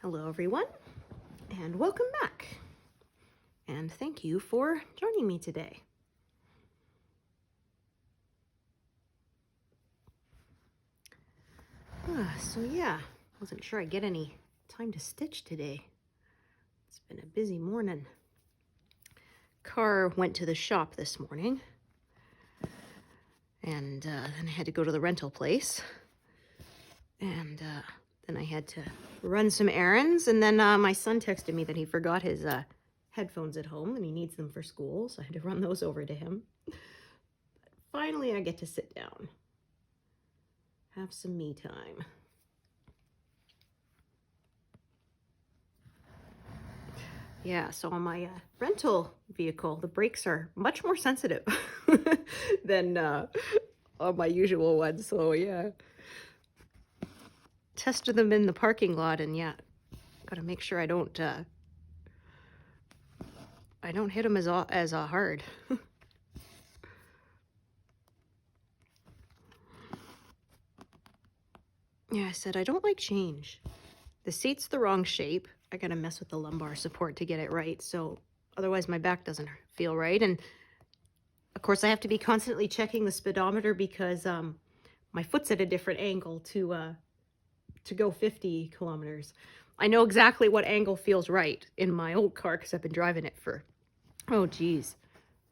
Hello everyone, and welcome back. And thank you for joining me today. So yeah, wasn't sure I'd get any time to stitch today. It's been a busy morning. Car went to the shop this morning, and then I had to go to the rental place, and then I had to run some errands, and then my son texted me that he forgot his headphones at home and he needs them for school, so I had to run those over to him. But finally I get to sit down, have some me time. Yeah, so on my rental vehicle, the brakes are much more sensitive than on my usual ones. So yeah, tested them in the parking lot, and yeah, gotta make sure I don't hit them as hard. Yeah, I said I don't like change. The seat's the wrong shape. I gotta mess with the lumbar support to get it right, so otherwise my back doesn't feel right. And of course I have to be constantly checking the speedometer because my foot's at a different angle to go 50 kilometers. I know exactly what angle feels right in my old car because I've been driving it for, oh geez,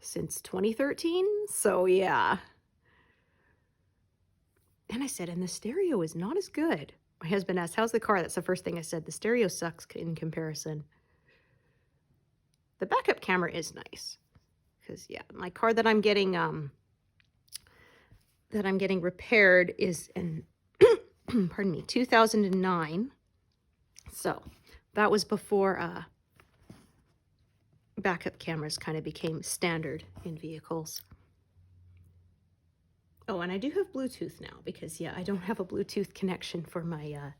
since 2013. So yeah. And I said, and the stereo is not as good. My husband asked, how's the car? That's the first thing I said. The stereo sucks in comparison. The backup camera is nice. Because yeah, my car that I'm getting repaired is in pardon me, 2009. So that was before backup cameras kind of became standard in vehicles. Oh, and I do have Bluetooth now because yeah, I don't have a Bluetooth connection for my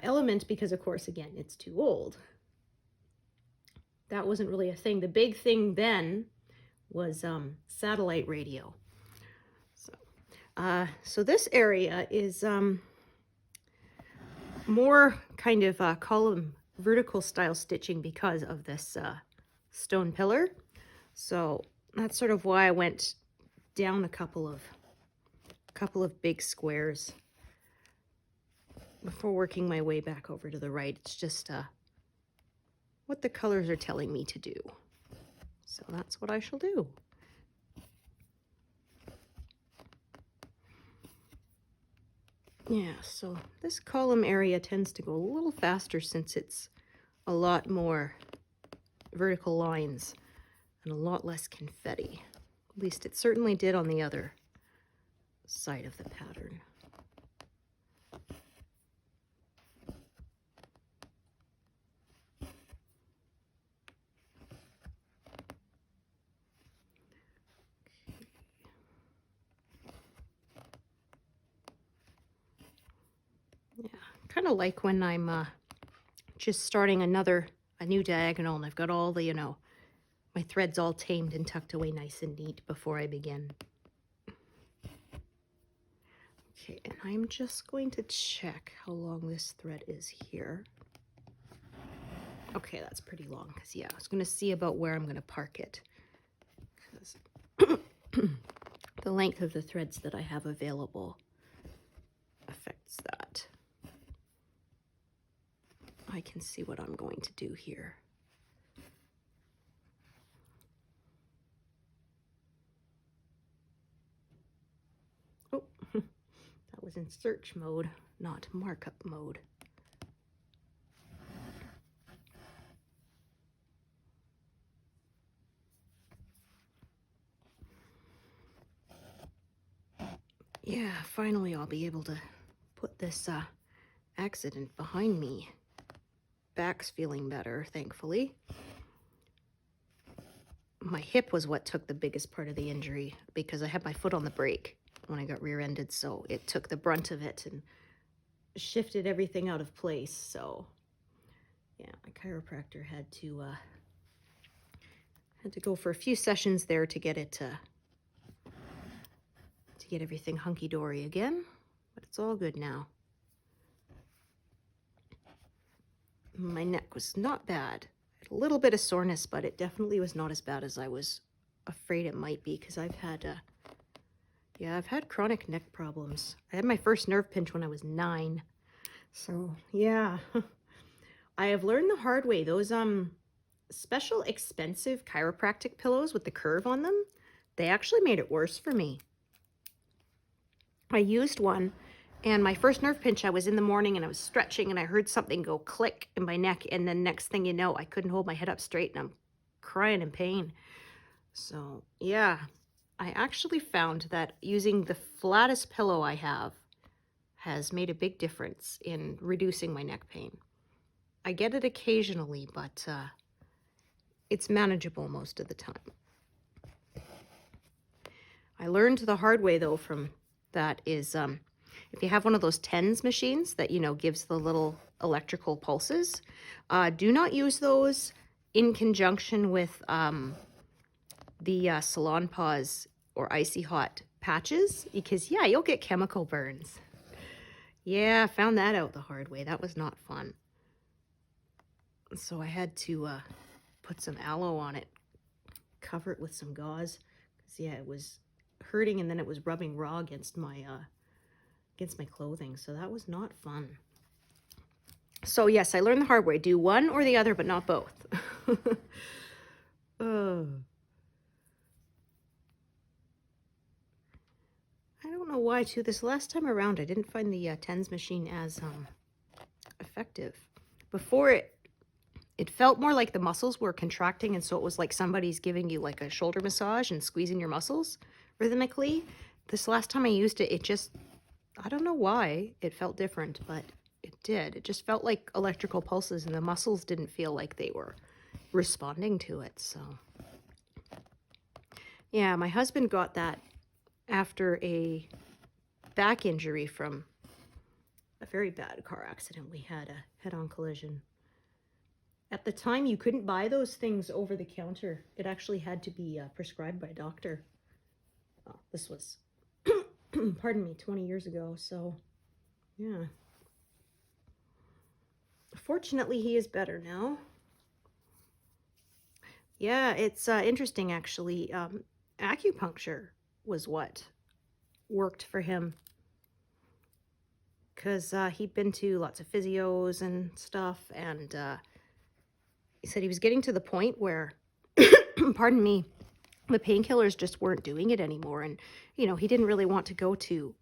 Element because of course again it's too old. That wasn't really a thing. The big thing then was satellite radio. So this area is more kind of column vertical style stitching because of this stone pillar. So that's sort of why I went down a couple of big squares before working my way back over to the right. It's just what the colors are telling me to do. So that's what I shall do. Yeah, so this column area tends to go a little faster since it's a lot more vertical lines and a lot less confetti. At least it certainly did on the other side of the pattern. Yeah, kind of like when I'm just starting a new diagonal and I've got all the, my threads all tamed and tucked away nice and neat before I begin. Okay, and I'm just going to check how long this thread is here. Okay, that's pretty long because yeah, I was going to see about where I'm going to park it. Because the length of the threads that I have available affects that. I can see what I'm going to do here. Oh, that was in search mode, not markup mode. Yeah, finally I'll be able to put this accident behind me. Back's feeling better, thankfully. My hip was what took the biggest part of the injury because I had my foot on the brake when I got rear-ended, so it took the brunt of it and shifted everything out of place. So yeah, my chiropractor had to go for a few sessions there to get it to get everything hunky-dory again, but it's all good now. my neck was not bad. I had a little bit of soreness, but it definitely was not as bad as I was afraid it might be, because I've had I've had chronic neck problems. I had my first nerve pinch when I was 9. So, yeah. I have learned the hard way. Those special expensive chiropractic pillows with the curve on them, they actually made it worse for me. I used one, and my first nerve pinch, I was in the morning and I was stretching and I heard something go click in my neck, and then next thing you know, I couldn't hold my head up straight and I'm crying in pain. So, yeah, I actually found that using the flattest pillow I have has made a big difference in reducing my neck pain. I get it occasionally, but it's manageable most of the time. I learned the hard way, though, from that is if you have one of those TENS machines that, gives the little electrical pulses, do not use those in conjunction with the Salon Paws or Icy Hot patches, because, yeah, you'll get chemical burns. Yeah, I found that out the hard way. That was not fun. So I had to put some aloe on it, cover it with some gauze, because, yeah, it was hurting, and then it was rubbing raw against my clothing, so that was not fun. So yes, I learned the hard way. Do one or the other, but not both. I don't know why, too. This last time around, I didn't find the TENS machine as effective. Before, it felt more like the muscles were contracting, and so it was like somebody's giving you like a shoulder massage and squeezing your muscles rhythmically. This last time I used it, it just, I don't know why it felt different, but it did. It just felt like electrical pulses, and the muscles didn't feel like they were responding to it. So, yeah, my husband got that after a back injury from a very bad car accident. We had a head-on collision. At the time, you couldn't buy those things over the counter. It actually had to be prescribed by a doctor. This was, pardon me, 20 years ago. So, yeah. Fortunately, he is better now. Yeah, it's interesting, actually. Acupuncture was what worked for him, because he'd been to lots of physios and stuff, and he said he was getting to the point where, pardon me, the painkillers just weren't doing it anymore, and, he didn't really want to go to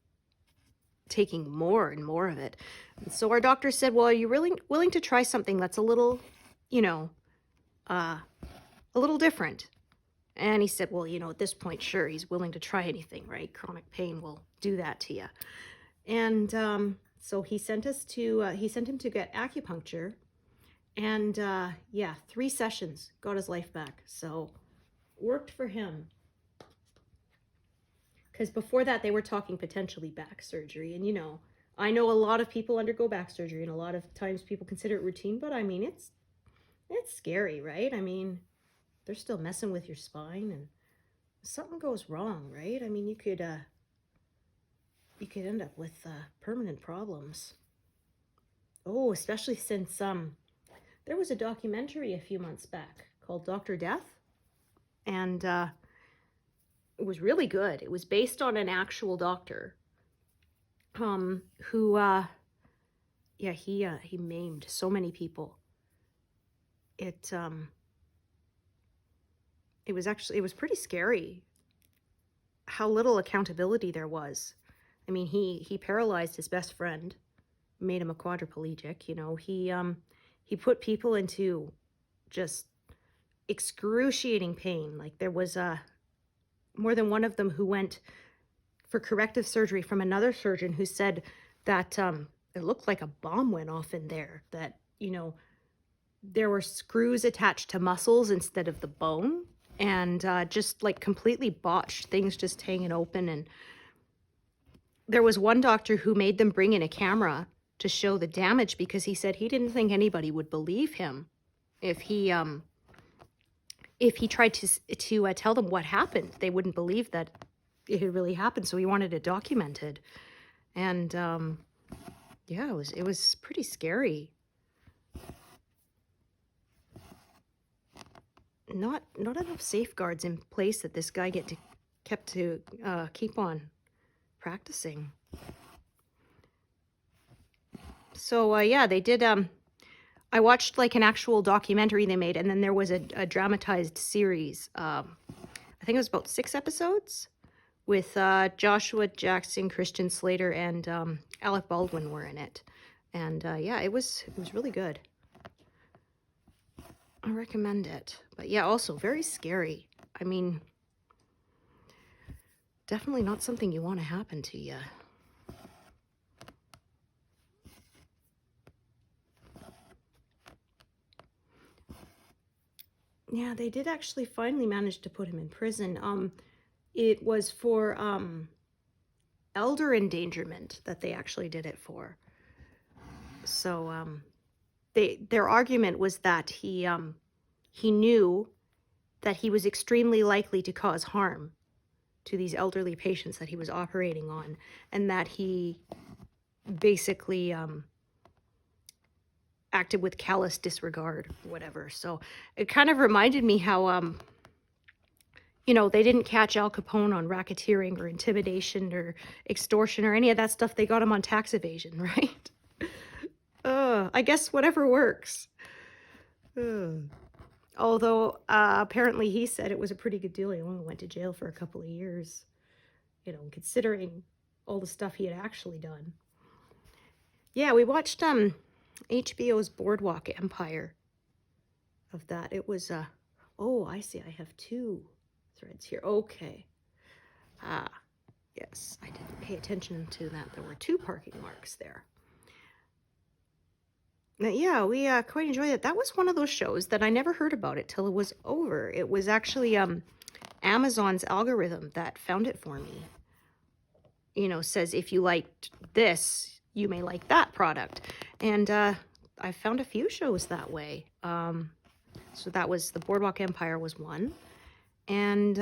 taking more and more of it. And so our doctor said, well, are you really willing to try something that's a little, a little different? And he said, well, at this point, sure, he's willing to try anything, right? Chronic pain will do that to you. And so he sent him to get acupuncture. And yeah, 3 sessions got his life back. So worked for him. Because before that, they were talking potentially back surgery. And, I know a lot of people undergo back surgery, and a lot of times people consider it routine. But, I mean, it's scary, right? I mean, they're still messing with your spine, and if something goes wrong, right? I mean, you could end up with permanent problems. Oh, especially since there was a documentary a few months back called Dr. Death, and it was really good. It was based on an actual doctor who he maimed so many people. It was pretty scary how little accountability there was. I mean, he paralyzed his best friend, made him a quadriplegic. He put people into just excruciating pain. Like, there was more than one of them who went for corrective surgery from another surgeon who said that it looked like a bomb went off in there, that, there were screws attached to muscles instead of the bone, and just like completely botched things, just hanging open. And there was one doctor who made them bring in a camera to show the damage, because he said he didn't think anybody would believe him if he tried to tell them what happened. They wouldn't believe that it had really happened, so he wanted it documented. And yeah, it was pretty scary. not enough safeguards in place that this guy kept to keep on practicing. So yeah, they did. I watched like an actual documentary they made, and then there was a dramatized series. I think it was about 6 episodes with Joshua Jackson, Christian Slater, and Alec Baldwin were in it. And yeah, it was really good. I recommend it. But yeah, also very scary. I mean, definitely not something you want to happen to you. Yeah, they did actually finally manage to put him in prison. It was for elder endangerment that they actually did it for. So their argument was that he knew that he was extremely likely to cause harm to these elderly patients that he was operating on, and that he basically acted with callous disregard, whatever. So it kind of reminded me how you know, they didn't catch Al Capone on racketeering or intimidation or extortion or any of that stuff. They got him on tax evasion, right? I guess whatever works. Although apparently he said it was a pretty good deal. He only went to jail for a couple of years, you know, considering all the stuff he had actually done. Yeah, we watched HBO's Boardwalk Empire of that. It was oh, I see. I have 2 threads here. Okay. Yes, I didn't pay attention to that. There were 2 parking marks there. Now, yeah, we quite enjoyed it. That was one of those shows that I never heard about it till it was over. It was actually Amazon's algorithm that found it for me. You know, says if you liked this, you may like that product. And I found a few shows that way. So that was the Boardwalk Empire was one. And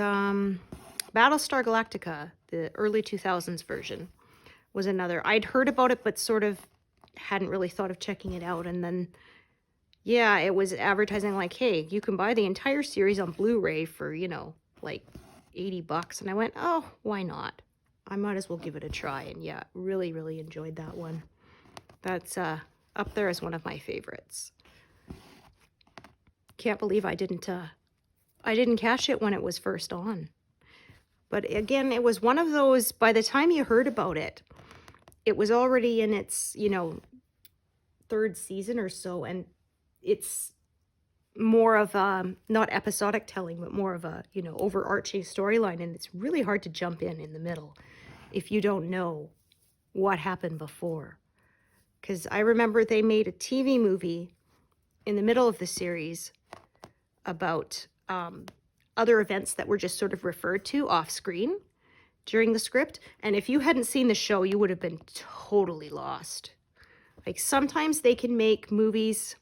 Battlestar Galactica, the early 2000s version, was another. I'd heard about it, but sort of hadn't really thought of checking it out. And then, yeah, it was advertising like, hey, you can buy the entire series on Blu-ray for, you know, like $80. And I went, oh, why not? I might as well give it a try. And yeah, really, really enjoyed that one. That's up there as one of my favorites. Can't believe I didn't catch it when it was first on. But again, it was one of those, by the time you heard about it, it was already in its, you know, 3rd season or so, and it's more of not episodic telling, but more of a, you know, overarching storyline, and it's really hard to jump in the middle if you don't know what happened before. Because I remember they made a TV movie in the middle of the series about other events that were just sort of referred to off screen during the script. And if you hadn't seen the show, you would have been totally lost. Like sometimes they can make movies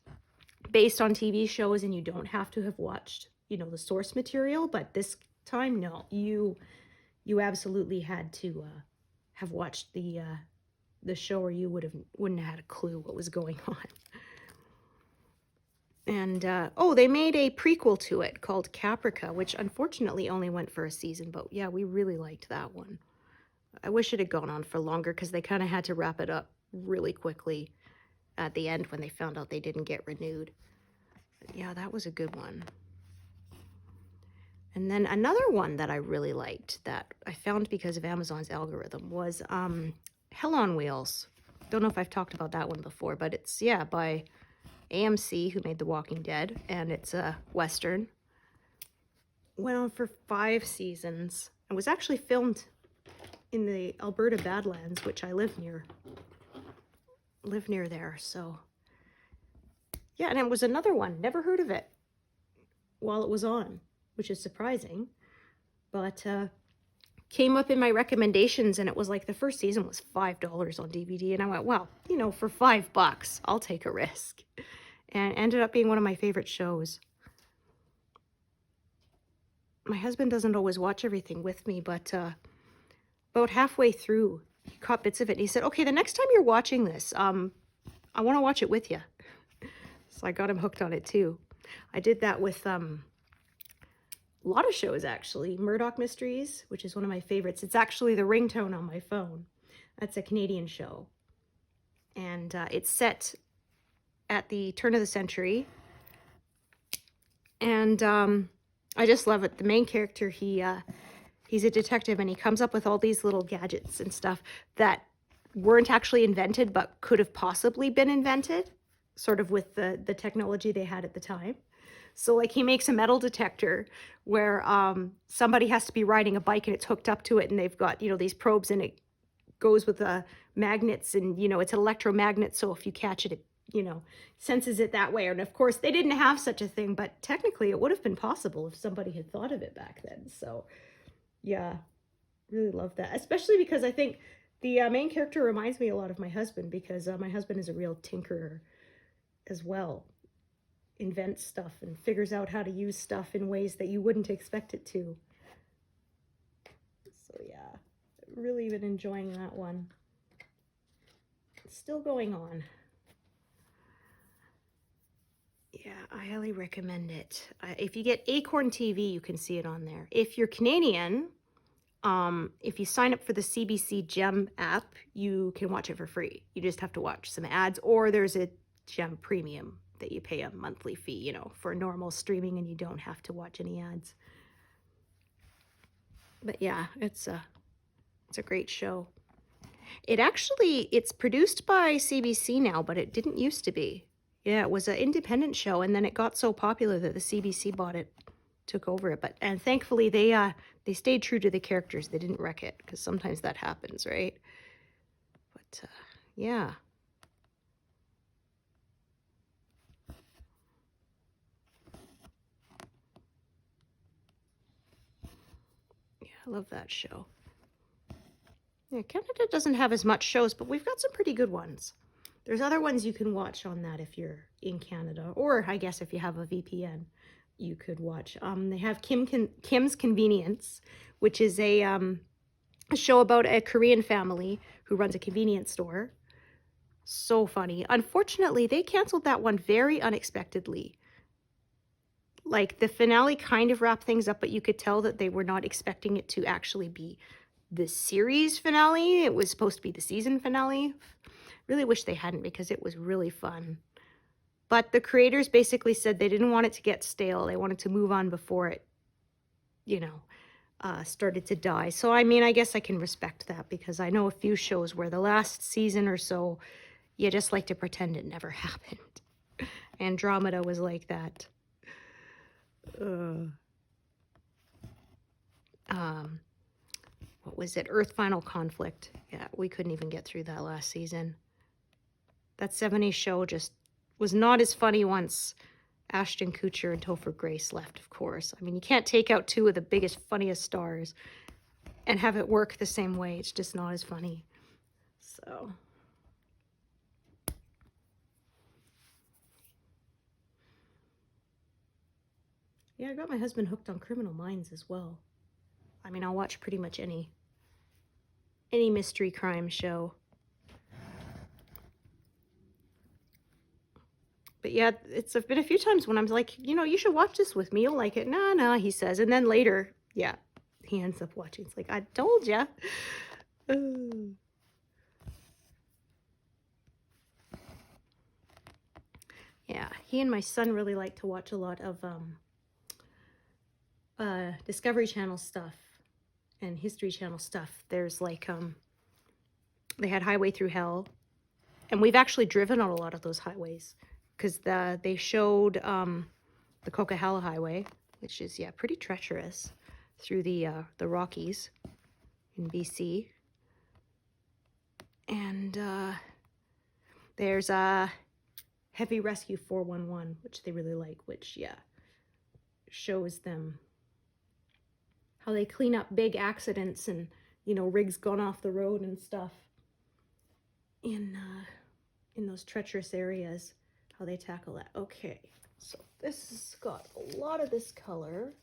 based on TV shows and you don't have to have watched, you know, the source material. But this time, no, you absolutely had to have watched the show, or you wouldn't have had a clue what was going on. And, oh, they made a prequel to it called Caprica, which unfortunately only went for a season. But, yeah, we really liked that one. I wish it had gone on for longer because they kind of had to wrap it up really quickly at the end when they found out they didn't get renewed. But, yeah, that was a good one. And then another one that I really liked that I found because of Amazon's algorithm was Hell on Wheels. Don't know if I've talked about that one before, but it's, yeah, by AMC, who made The Walking Dead, and it's a Western. Went on for 5 seasons. It was actually filmed in the Alberta Badlands, which I live near. Live near there, so. Yeah, and it was another one. Never heard of it while it was on, which is surprising. But came up in my recommendations, and it was like the first season was $5 on DVD, and I went, well, you know, for $5, I'll take a risk. And it ended up being one of my favorite shows. My husband doesn't always watch everything with me, but about halfway through, he caught bits of it, and he said, okay, the next time you're watching this, I want to watch it with you. So I got him hooked on it too. I did that with a lot of shows actually. Murdoch Mysteries, which is one of my favorites. It's actually the ringtone on my phone. That's a Canadian show. And it's set at the turn of the century. And I just love it. The main character, he's a detective, and he comes up with all these little gadgets and stuff that weren't actually invented but could have possibly been invented, sort of with the technology they had at the time. So like he makes a metal detector where somebody has to be riding a bike and it's hooked up to it, and they've got, you know, these probes, and it goes with magnets, and, you know, it's an electromagnet. So if you catch it, it, you know, senses it that way. And of course they didn't have such a thing, but technically it would have been possible if somebody had thought of it back then. So yeah, really love that, especially because I think the main character reminds me a lot of my husband, because my husband is a real tinkerer as well. Invents stuff and figures out how to use stuff in ways that you wouldn't expect it to. So yeah, really been enjoying that one. It's still going on. Yeah, I highly recommend it. If you get Acorn TV, you can see it on there. If you're Canadian, if you sign up for the CBC Gem app, you can watch it for free. You just have to watch some ads, or there's a Gem Premium that you pay a monthly fee, you know, for normal streaming, and you don't have to watch any ads. But yeah, it's a great show. It's produced by CBC now, but it didn't used to be. Yeah, it was an independent show, and then it got so popular that the CBC bought it, took over it. And thankfully they stayed true to the characters. They didn't wreck it, because sometimes that happens, right? But yeah. Yeah, I love that show. Yeah, Canada doesn't have as much shows, but we've got some pretty good ones. There's other ones you can watch on that if you're in Canada, or I guess if you have a VPN, you could watch. They have Kim's Convenience, which is a show about a Korean family who runs a convenience store. So funny. Unfortunately, they canceled that one very unexpectedly. Like, the finale kind of wrapped things up, but you could tell that they were not expecting it to actually be the series finale. It was supposed to be the season finale. Really wish they hadn't, because it was really fun. But the creators basically said they didn't want it to get stale. They wanted to move on before it, you know, started to die. So, I mean, I guess I can respect that, because I know a few shows where the last season or so, you just like to pretend it never happened. Andromeda was like that. What was it? Earth Final Conflict. Yeah, we couldn't even get through that last season. That 70s show just was not as funny once Ashton Kutcher and Topher Grace left, of course. I mean, you can't take out two of the biggest, funniest stars and have it work the same way. It's just not as funny. So... yeah, I got my husband hooked on Criminal Minds as well. I mean, I'll watch pretty much any mystery crime show. But yeah, it's been a few times when I'm like, you know, you should watch this with me. You'll like it. No, he says. And then later, yeah, he ends up watching. It's like, I told ya. Yeah, he and my son really like to watch a lot of Discovery Channel stuff and History Channel stuff. There's like, they had Highway Through Hell, and we've actually driven on a lot of those highways, because they showed the Coquihalla Highway, which is, yeah, pretty treacherous through the Rockies in BC. And there's Heavy Rescue 411, which they really like, which, yeah, shows them how they clean up big accidents and, you know, rigs gone off the road and stuff in those treacherous areas, how they tackle that. Okay, so this has got a lot of this color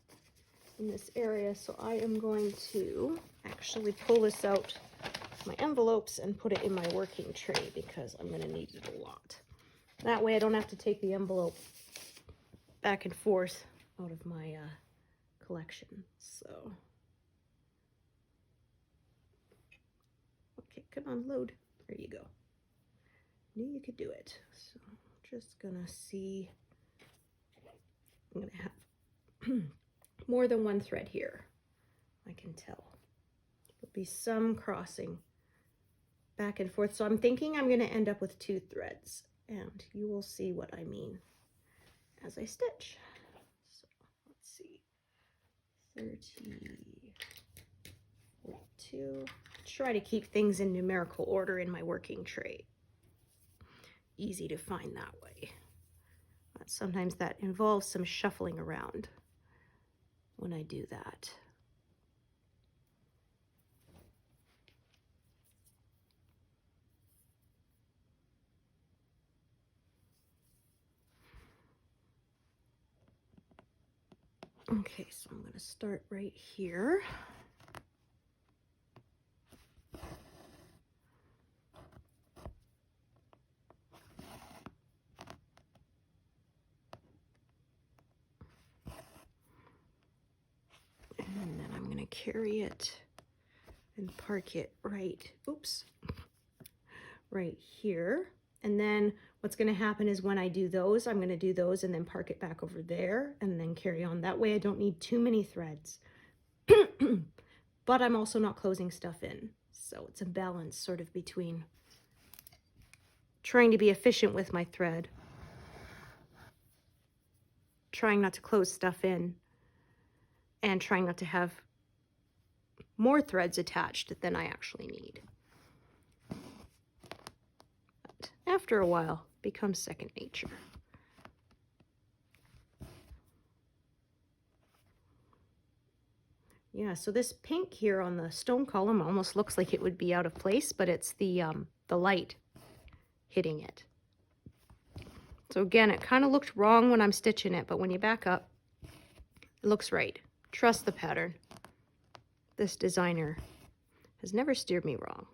in this area, so I am going to actually pull this out my envelopes and put it in my working tray, because I'm going to need it a lot. That way I don't have to take the envelope back and forth out of my collection. So, okay, come on, load. There you go. Knew you could do it. So, just gonna see. I'm gonna have more than one thread here. I can tell. There'll be some crossing back and forth. So I'm thinking I'm gonna end up with 2 threads, and you will see what I mean as I stitch. So let's see, 30, 42. Try to keep things in numerical order in my working tray. Easy to find that way. But sometimes that involves some shuffling around when I do that. Okay, so I'm going to start right here. And then I'm going to carry it and park it right, oops, right here. And then what's going to happen is when I do those, I'm going to do those and then park it back over there and then carry on. That way I don't need too many threads. But I'm also not closing stuff in. So it's a balance sort of between trying to be efficient with my thread, trying not to close stuff in, and trying not to have more threads attached than I actually need. But after a while, it becomes second nature. Yeah, so this pink here on the stone column almost looks like it would be out of place, but it's the light hitting it. So again, it kind of looked wrong when I'm stitching it, but when you back up, it looks right. Trust the pattern. This designer has never steered me wrong.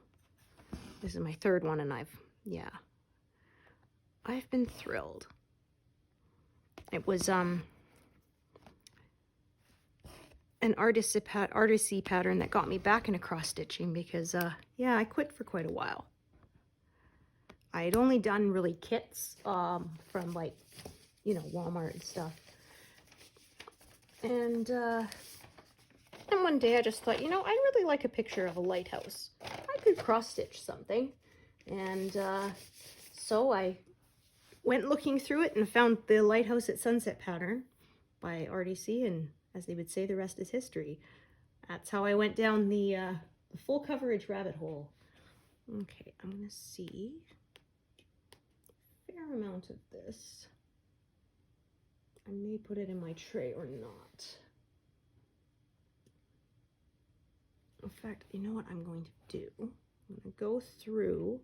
This is my 3rd one, and I've been thrilled. It was an Artecy pattern that got me back into cross stitching because yeah, I quit for quite a while. I had only done really kits from, like, you know, Walmart and stuff. And one day I just thought, you know, I really like a picture of a lighthouse. I could cross stitch something. And so I went looking through it and found the Lighthouse at Sunset pattern by Artecy, and as they would say, the rest is history. That's how I went down the full coverage rabbit hole. Okay, I'm gonna see a fair amount of this. I may put it in my tray or not. In fact, you know what I'm going to do? I'm going to go through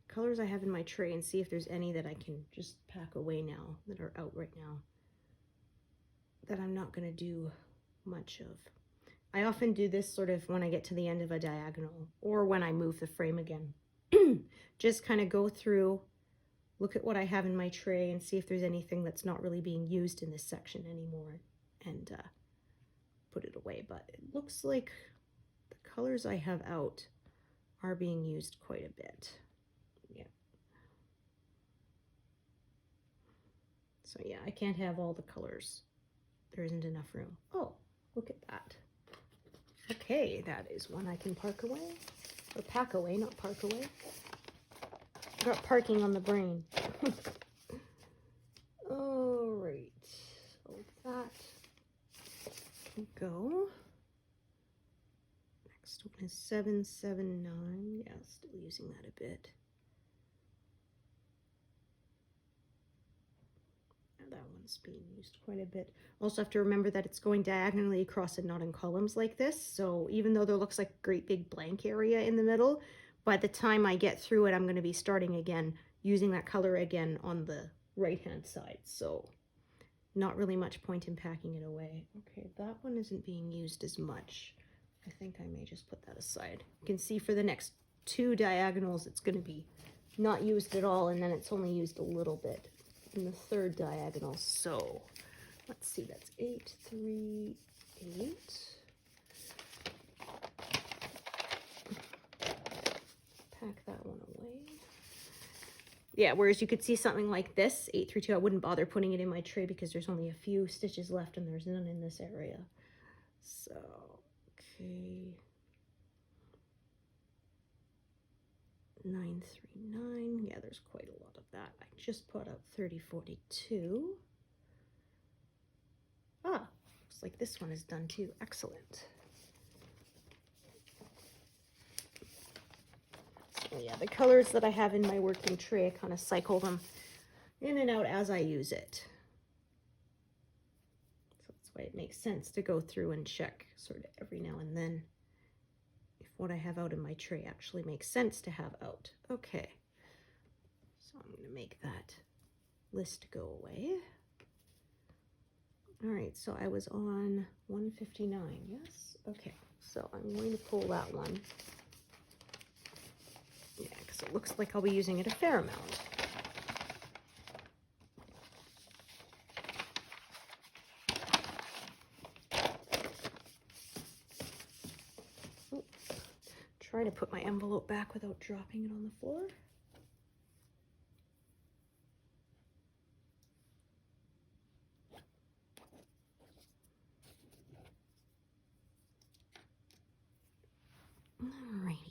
colors I have in my tray and see if there's any that I can just pack away now, that are out right now, that I'm not going to do much of. I often do this sort of when I get to the end of a diagonal or when I move the frame again. Just kind of go through, look at what I have in my tray and see if there's anything that's not really being used in this section anymore, and put it away. But it looks like the colors I have out are being used quite a bit. Yeah. So yeah, I can't have all the colors. There isn't enough room. Oh, look at that. Okay, that is one I can park away. Or pack away, not park away. Got parking on the brain. Alright, so that can go. Next one is 779. Yeah, still using that a bit. That one's being used quite a bit. Also have to remember that it's going diagonally across and not in columns like this. So even though there looks like a great big blank area in the middle, by the time I get through it, I'm going to be starting again, using that color again on the right-hand side. So not really much point in packing it away. Okay, that one isn't being used as much. I think I may just put that aside. You can see for the next 2 diagonals, it's going to be not used at all, and then it's only used a little bit in the 3rd diagonal. So let's see, that's 8, 3, 8. Pack that one away. Yeah, whereas you could see something like this, 832, I wouldn't bother putting it in my tray because there's only a few stitches left and there's none in this area. So, okay. 939, yeah, there's quite a lot of that. I just put up 3042. Ah, looks like this one is done too. Excellent. So yeah, the colors that I have in my working tray, I kind of cycle them in and out as I use it. So that's why it makes sense to go through and check sort of every now and then if what I have out in my tray actually makes sense to have out. Okay, so I'm going to make that list go away. All right, so I was on 159, yes? Okay, so I'm going to pull that one. Yeah, because it looks like I'll be using it a fair amount. Oh, try to put my envelope back without dropping it on the floor. Alrighty.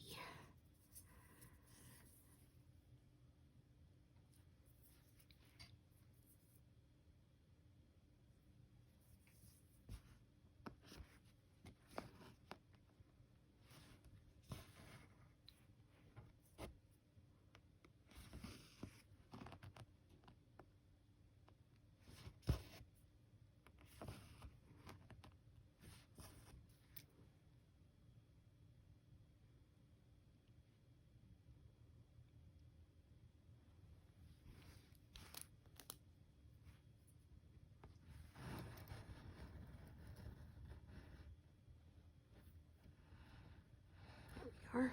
There we are.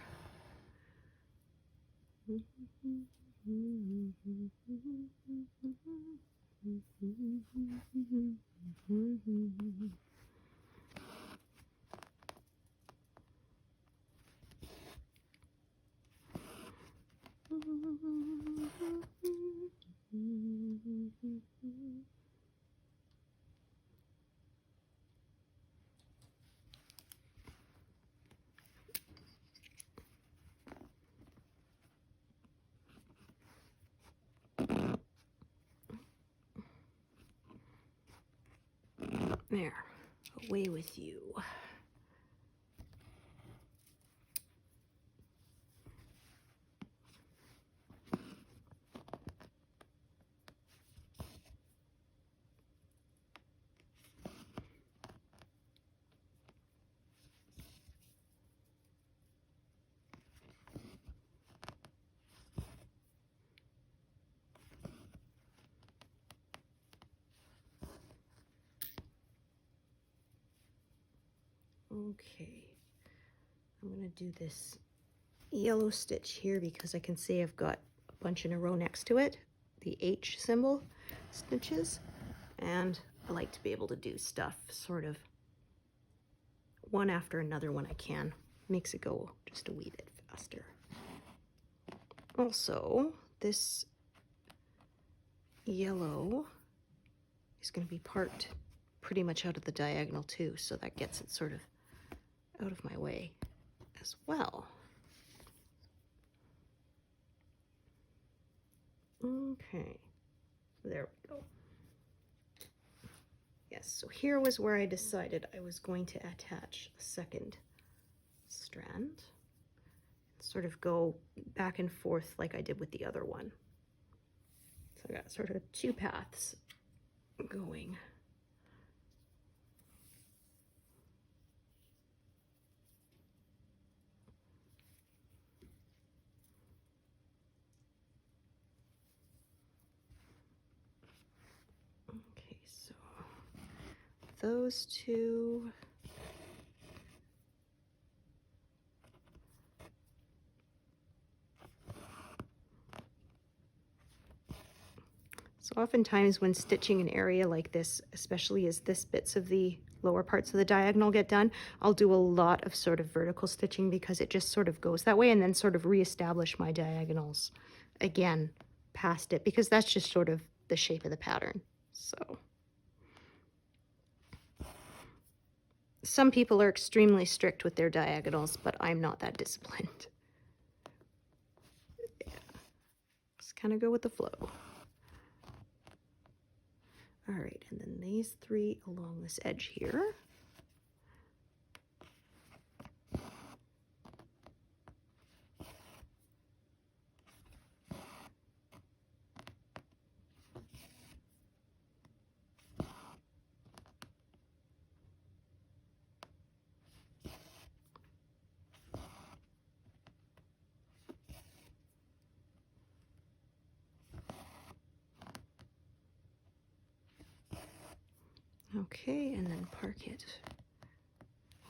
There, away with you. Okay, I'm going to do this yellow stitch here because I can see I've got a bunch in a row next to it, the H symbol stitches, and I like to be able to do stuff sort of one after another when I can. Makes it go just a wee bit faster. Also, this yellow is going to be parked pretty much out of the diagonal too, so that gets it sort of out of my way as well. Okay, there we go. Yes, so here was where I decided I was going to attach a second strand. Sort of go back and forth like I did with the other one. So I got sort of two paths going. Okay, so those two. So oftentimes when stitching an area like this, especially as this bits of the lower parts of the diagonal get done, I'll do a lot of sort of vertical stitching because it just sort of goes that way, and then sort of reestablish my diagonals again past it, because that's just sort of the shape of the pattern. So some people are extremely strict with their diagonals, but I'm not that disciplined. Yeah. Just kind of go with the flow. All right, and then these three along this edge here. Okay, and then park it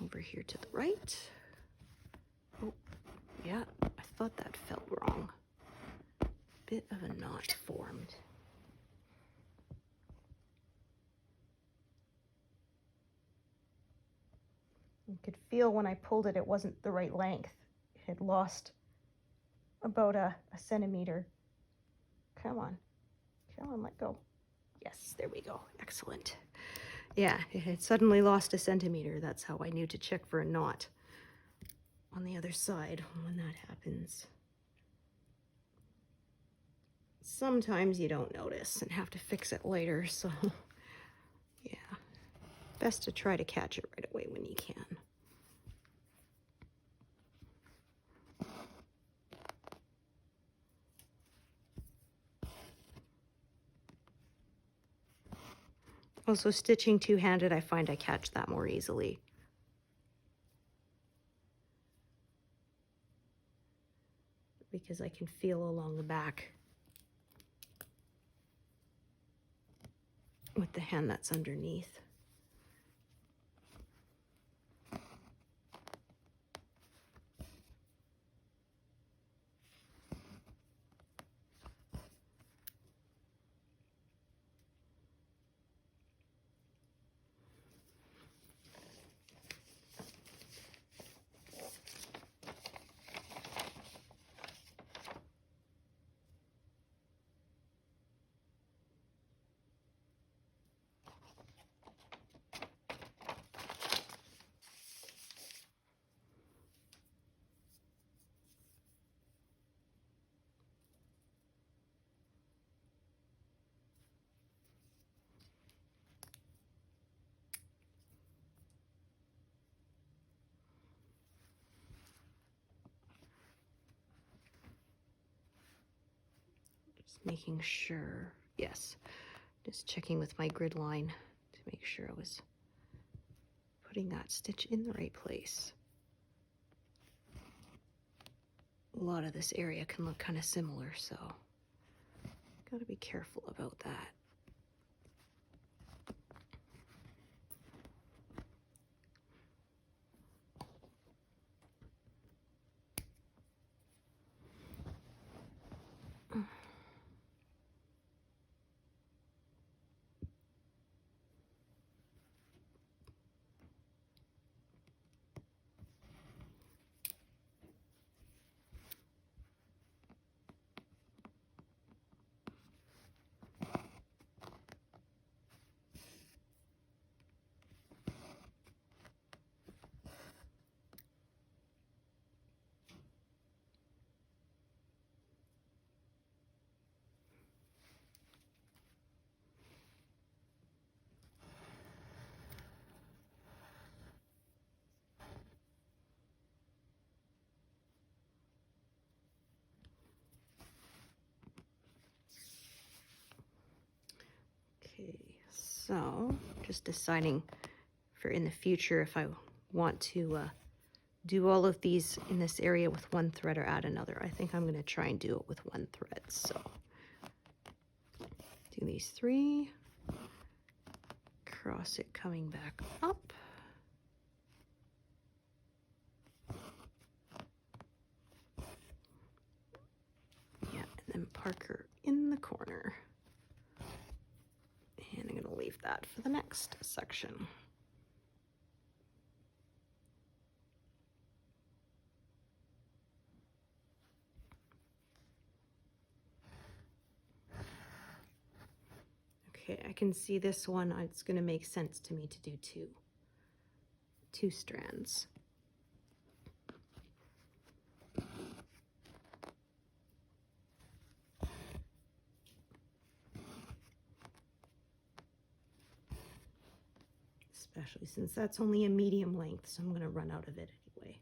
over here to the right. Oh, yeah, I thought that felt wrong. Bit of a knot formed. You could feel when I pulled it, it wasn't the right length. It had lost about a centimeter. Come on, let go. Yes, there we go, excellent. Yeah, it had suddenly lost a centimeter. That's how I knew to check for a knot on the other side when that happens. Sometimes you don't notice and have to fix it later, so yeah, best to try to catch it right away when you can. Also, stitching two-handed, I find I catch that more easily. Because I can feel along the back with the hand that's underneath. Making sure, yes, just checking with my grid line to make sure I was putting that stitch in the right place. A lot of this area can look kind of similar, so gotta be careful about that. Okay, so just deciding for in the future if I want to do all of these in this area with one thread or add another. I think I'm going to try and do it with one thread. So do these three, cross it coming back up. Yeah, and then park her in the corner. And I'm going to leave that for the next section. Okay, I can see this one. It's going to make sense to me to do two strands. Especially since that's only a medium length, so I'm going to run out of it anyway.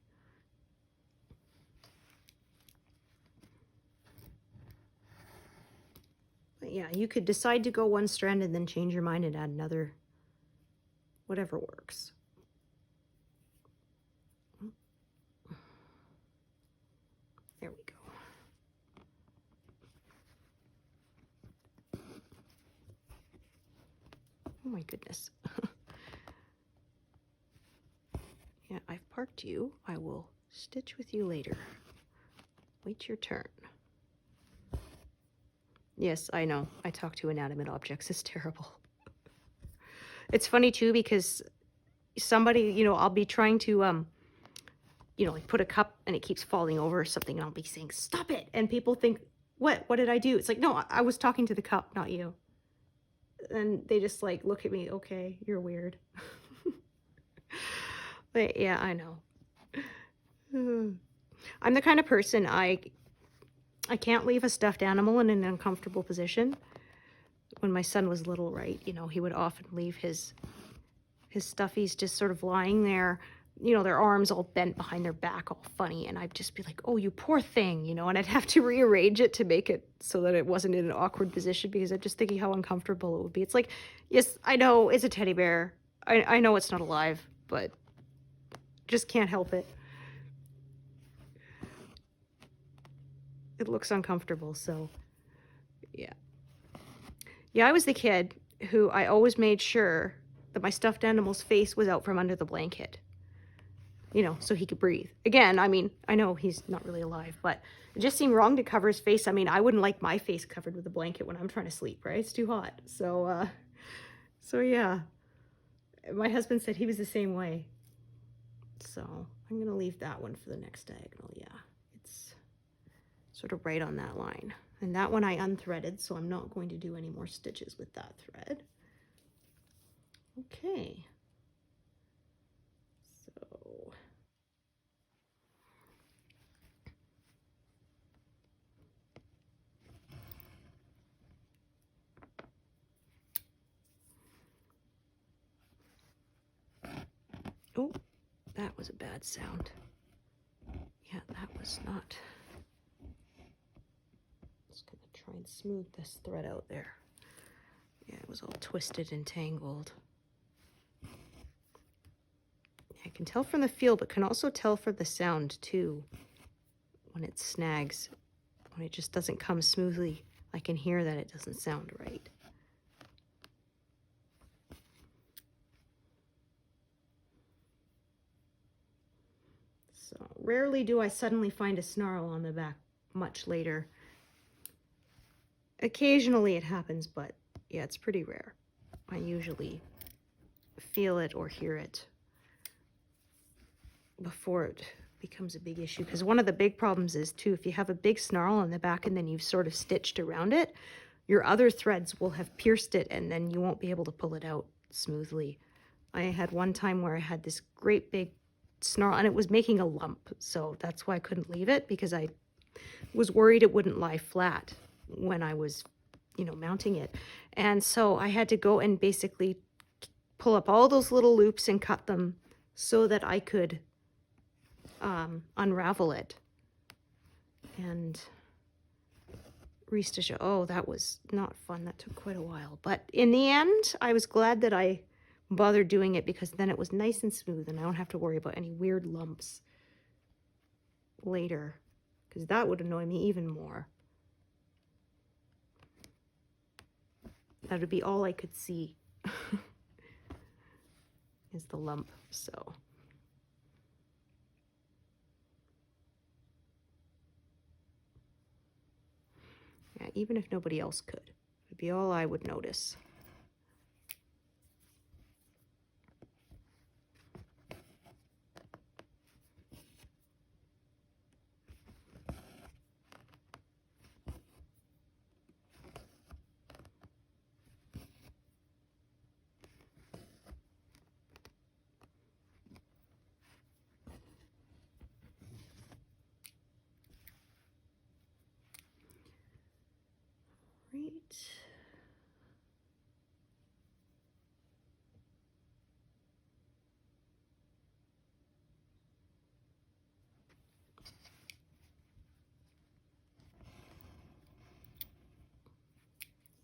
But yeah, you could decide to go one strand and then change your mind and add another, whatever works. There we go. Oh my goodness. Yeah, I've parked you. I will stitch with you later. Wait your turn. Yes, I know. I talk to inanimate objects. It's terrible. It's funny too because somebody, you know, I'll be trying to you know, like put a cup and it keeps falling over or something, and I'll be saying, "Stop it." And people think, "What? What did I do?" It's like, "No, I was talking to the cup, not you." And they just like look at me, "Okay, you're weird." But yeah, I know. I'm the kind of person I can't leave a stuffed animal in an uncomfortable position. When my son was little, right, you know, he would often leave his stuffies just sort of lying there, you know, their arms all bent behind their back, all funny, and I'd just be like, "Oh, you poor thing," you know, and I'd have to rearrange it to make it so that it wasn't in an awkward position because I'm just thinking how uncomfortable it would be. It's like, yes, I know it's a teddy bear. I know it's not alive, but just can't help it. It looks uncomfortable, so yeah. Yeah, I was the kid who I always made sure that my stuffed animal's face was out from under the blanket, you know, so he could breathe. Again, I mean, I know he's not really alive, but it just seemed wrong to cover his face. I mean, I wouldn't like my face covered with a blanket when I'm trying to sleep, right? It's too hot. So yeah, my husband said he was the same way. So I'm going to leave that one for the next diagonal. Yeah, it's sort of right on that line. And that one I unthreaded, so I'm not going to do any more stitches with that thread. Okay. So oh, that was a bad sound. Yeah, that was not. Just gonna try and smooth this thread out there. Yeah, it was all twisted and tangled. I can tell from the feel, but can also tell from the sound too. When it snags, when it just doesn't come smoothly, I can hear that it doesn't sound right. So rarely do I suddenly find a snarl on the back much later. Occasionally it happens, but yeah, it's pretty rare. I usually feel it or hear it before it becomes a big issue. Because one of the big problems is too, if you have a big snarl on the back and then you've sort of stitched around it, your other threads will have pierced it and then you won't be able to pull it out smoothly. I had one time where I had this great big snarl and it was making a lump. So that's why I couldn't leave it, because I was worried it wouldn't lie flat when I was, you know, mounting it. And so I had to go and basically pull up all those little loops and cut them so that I could unravel it and restitch it. Oh, that was not fun. That took quite a while. But in the end, I was glad that I bothered doing it, because then it was nice and smooth and I don't have to worry about any weird lumps later, because that would annoy me even more. That would be all I could see is the lump. So yeah, even if nobody else could, it'd be all I would notice.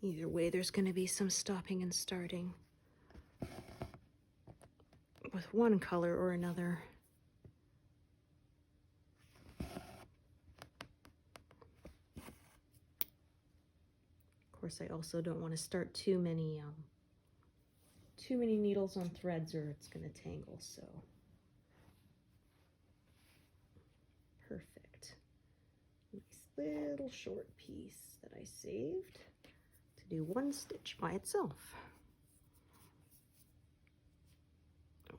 Either way, there's going to be some stopping and starting with one color or another. Of course, I also don't want to start too many needles on threads or it's going to tangle, so perfect. Nice little short piece that I saved to do one stitch by itself.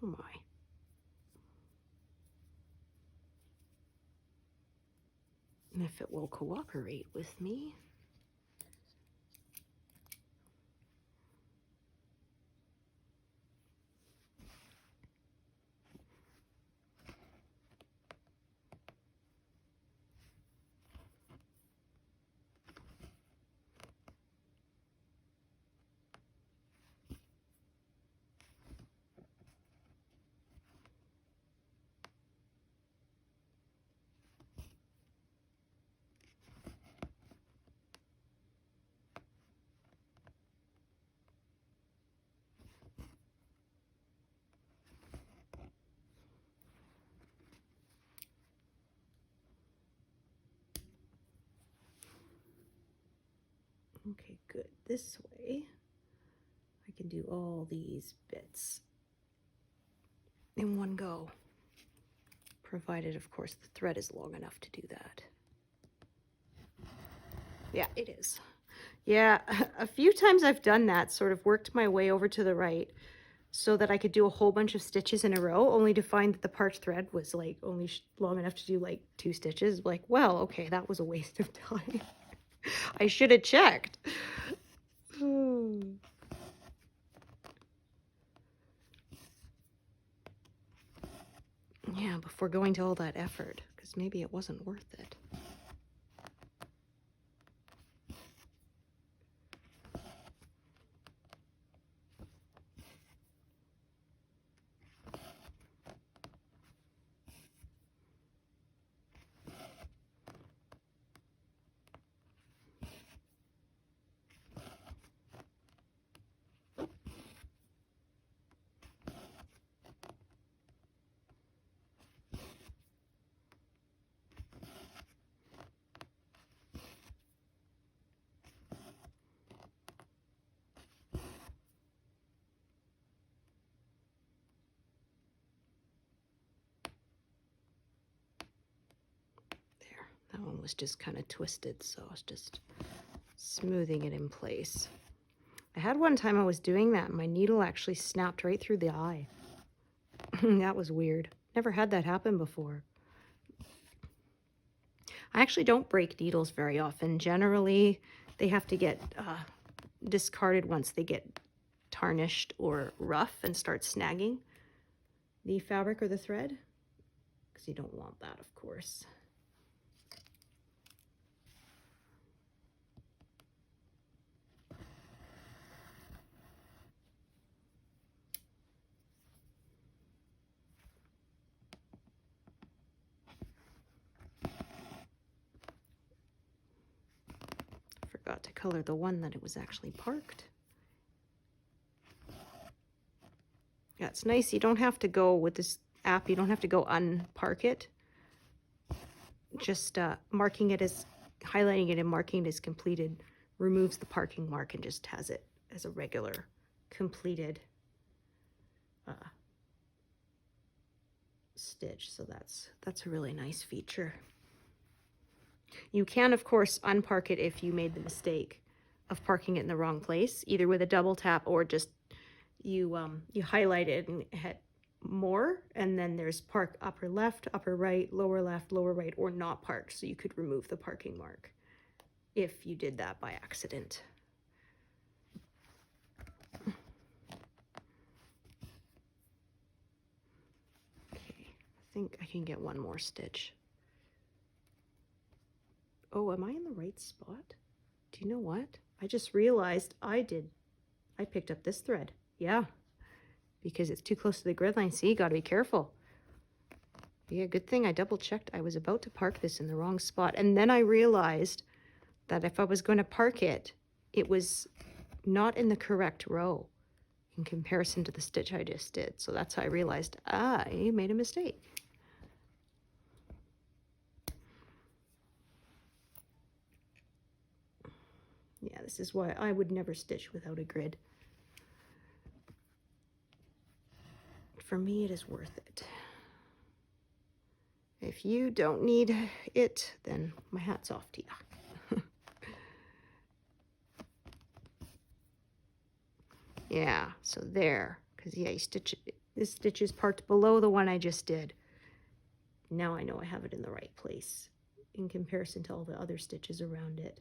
Oh my. And if it will cooperate with me. Okay, good. This way, I can do all these bits in one go, provided, of course, the thread is long enough to do that. Yeah, it is. Yeah, a few times I've done that, sort of worked my way over to the right so that I could do a whole bunch of stitches in a row, only to find that the parched thread was like only long enough to do like 2 stitches. Like, well, okay, that was a waste of time. I should have checked. Yeah, before going to all that effort, because maybe it wasn't worth it. That one was just kind of twisted, so I was just smoothing it in place. I had one time I was doing that and my needle actually snapped right through the eye. That was weird. Never had that happen before. I actually don't break needles very often. Generally, they have to get discarded once they get tarnished or rough and start snagging the fabric or the thread, because you don't want that, of course. Forgot to color the one that it was actually parked. Yeah, it's nice. You don't have to go with this app. You don't have to go unpark it. Just marking it as, highlighting it and marking it as completed removes the parking mark and just has it as a regular completed stitch. So that's a really nice feature. You can, of course, unpark it if you made the mistake of parking it in the wrong place, either with a double tap or just you highlight it and hit more, and then there's park upper left, upper right, lower left, lower right, or not parked, so you could remove the parking mark if you did that by accident. Okay, I think I can get one more stitch. Oh, am I in the right spot? Do you know what? I just realized I picked up this thread. Yeah, because it's too close to the grid line. See, got to be careful. Yeah, good thing I double checked. I was about to park this in the wrong spot. And then I realized that if I was going to park it, it was not in the correct row in comparison to the stitch I just did. So that's how I realized I made a mistake. Yeah, this is why I would never stitch without a grid. For me, it is worth it. If you don't need it, then my hat's off to you. Yeah, so there, because yeah, you stitch it, this stitch is parked below the one I just did. Now I know I have it in the right place in comparison to all the other stitches around it.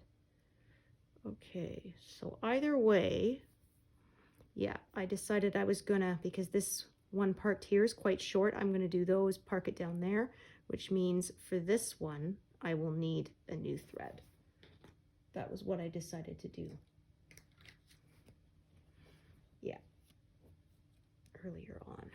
Okay, so either way, yeah, I decided I was gonna, because this one parked here is quite short, I'm gonna do those, park it down there, which means for this one, I will need a new thread. That was what I decided to do. Yeah, earlier on.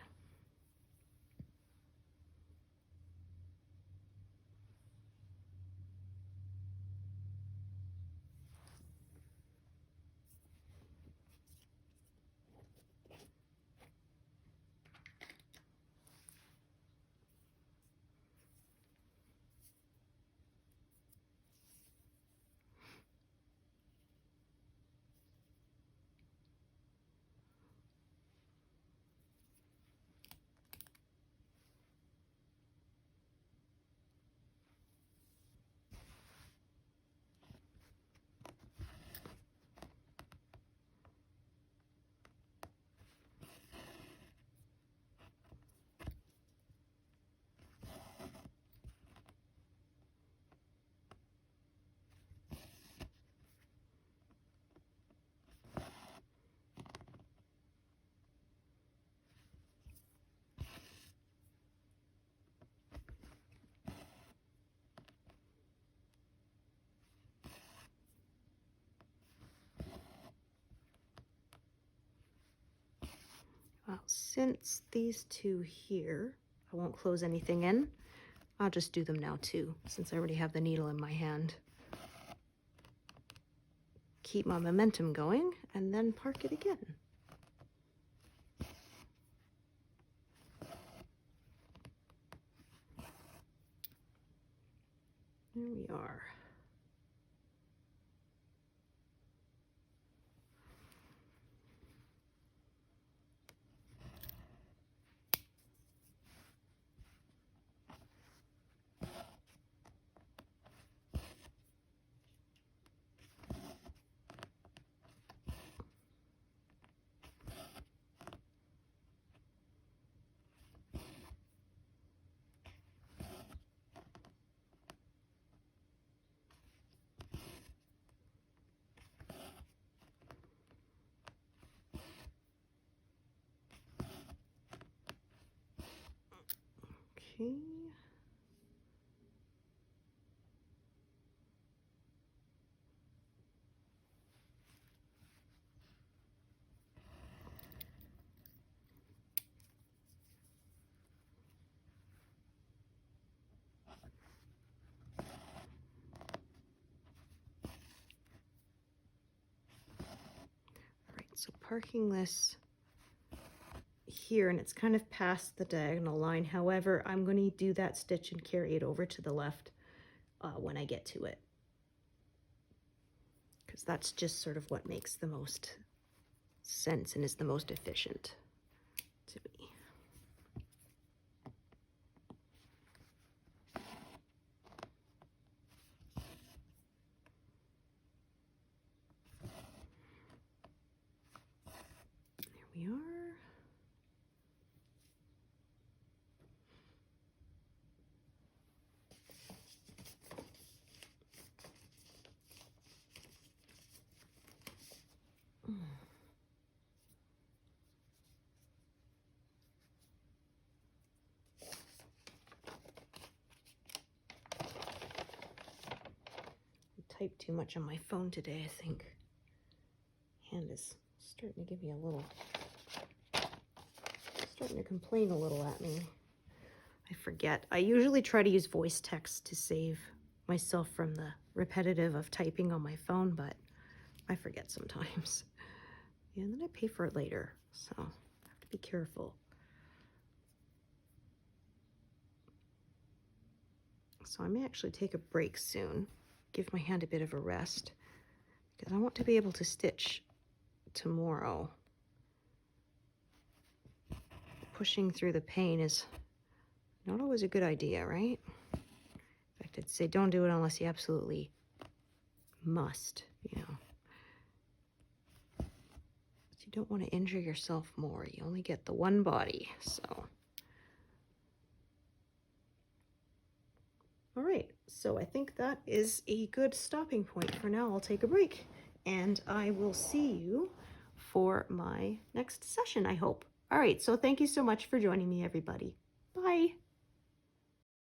Well, since these two here, I won't close anything in, I'll just do them now too, since I already have the needle in my hand. Keep my momentum going, and then park it again. There we are. Okay. All right, so parking this here, and it's kind of past the diagonal line. However, I'm going to do that stitch and carry it over to the left when I get to it, because that's just sort of what makes the most sense and is the most efficient to me. There we are. Typed too much on my phone today, I think. is starting to give me a little, starting to complain a little at me. I forget. I usually try to use voice text to save myself from the repetitive of typing on my phone, but I forget sometimes. Yeah, and then I pay for it later, so I have to be careful. So I may actually take a break soon, give my hand a bit of a rest, because I want to be able to stitch tomorrow. Pushing through the pain is not always a good idea, right? In fact, I'd say don't do it unless you absolutely must, you know. But you don't want to injure yourself more. You only get the one body, so. All right, so I think that is a good stopping point for now. I'll take a break, and I will see you for my next session, I hope. All right, so thank you so much for joining me, everybody. Bye.